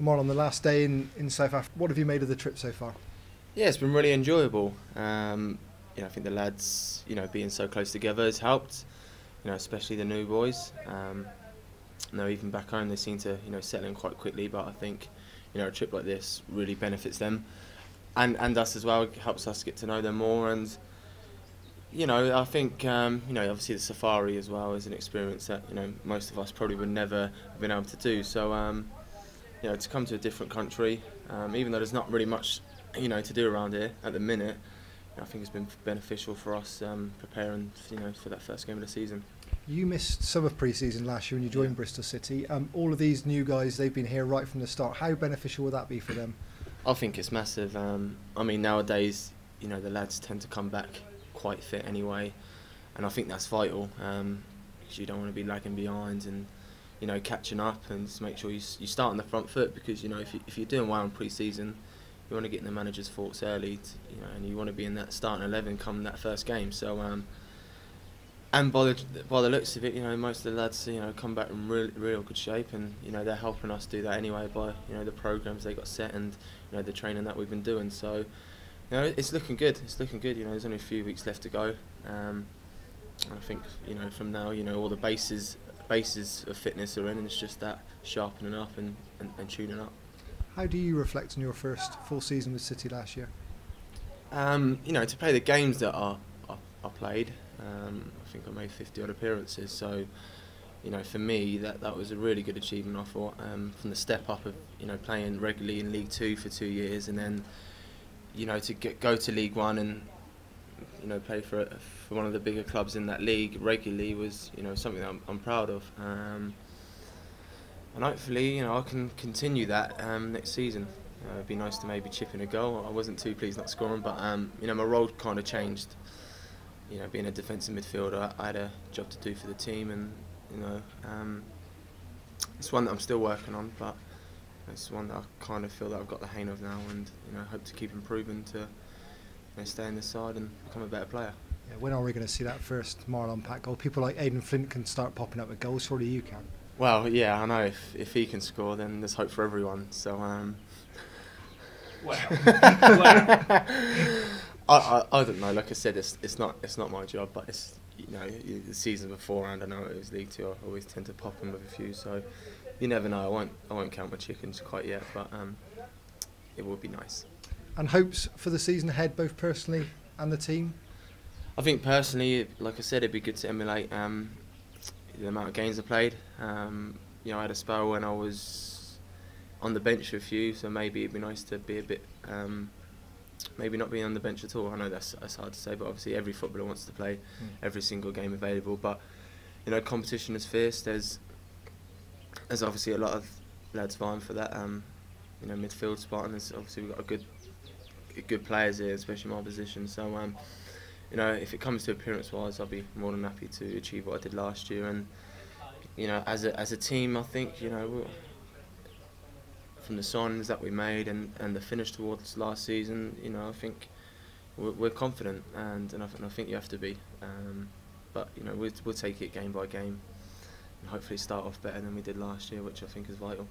Marlon, the last day in South Africa, what have you made of the trip so far? Yeah, it's been really enjoyable. I think the lads, being so close together has helped. Especially the new boys. Even back home they seem to, settle in quite quickly. But I think, a trip like this really benefits them, and us as well. It helps us get to know them more. And I think, obviously the safari as well is an experience that most of us probably would never have been able to do. So, to come to a different country, even though there's not really much, to do around here at the minute. I think it's been beneficial for us preparing, for that first game of the season. You missed some of pre-season last year when you joined Bristol City. All of these new guys, they've been here right from the start. How beneficial will that be for them? I think it's massive. Nowadays, the lads tend to come back quite fit anyway, and I think that's vital because you don't want to be lagging behind and catching up, and just make sure you start on the front foot, because if you're doing well in pre-season, you want to get in the manager's thoughts early, and you want to be in that starting 11 come that first game. So, and by the looks of it, most of the lads, come back in real good shape, and they're helping us do that anyway by the programs they got set and the training that we've been doing. So, it's looking good. It's looking good. There's only a few weeks left to go. I think from now, all the bases of fitness are in, and it's just that sharpening up and tuning up. How do you reflect on your first full season with City last year? To play the games that I played, I think I made 50 odd appearances. So, for me that was a really good achievement. I thought from the step up of playing regularly in League Two for 2 years, and then to go to League One and play for one of the bigger clubs in that league regularly was something that I'm proud of. And hopefully, I can continue that next season. It'd be nice to maybe chip in a goal. I wasn't too pleased not scoring, but my role kind of changed. Being a defensive midfielder, I had a job to do for the team, and it's one that I'm still working on, but it's one that I kind of feel that I've got the hang of now, and hope to keep improving to stay in the side and become a better player. Yeah, when are we going to see that first Marlon Pack goal? People like Aidan Flint can start popping up with goals. Surely you can. Well, yeah, I know. If he can score, then there's hope for everyone. So, I don't know. Like I said, it's not my job, but it's the season beforehand. I know it was League Two. I always tend to pop in with a few. So you never know. I won't count my chickens quite yet, but it would be nice. And hopes for the season ahead, both personally and the team. I think personally, like I said, it'd be good to emulate the amount of games I played. I had a spell when I was on the bench for a few, so maybe it'd be nice to be a bit, maybe not being on the bench at all. I know that's hard to say, but obviously every footballer wants to play every single game available. But competition is fierce. There's obviously a lot of lads vying for that midfield spot, and there's obviously we've got good players here, especially my position. So if it comes to appearance-wise, I'll be more than happy to achieve what I did last year. And as a team, I think from the signings that we made and the finish towards last season, I think we're confident, and I think you have to be. But we'll take it game by game, and hopefully start off better than we did last year, which I think is vital.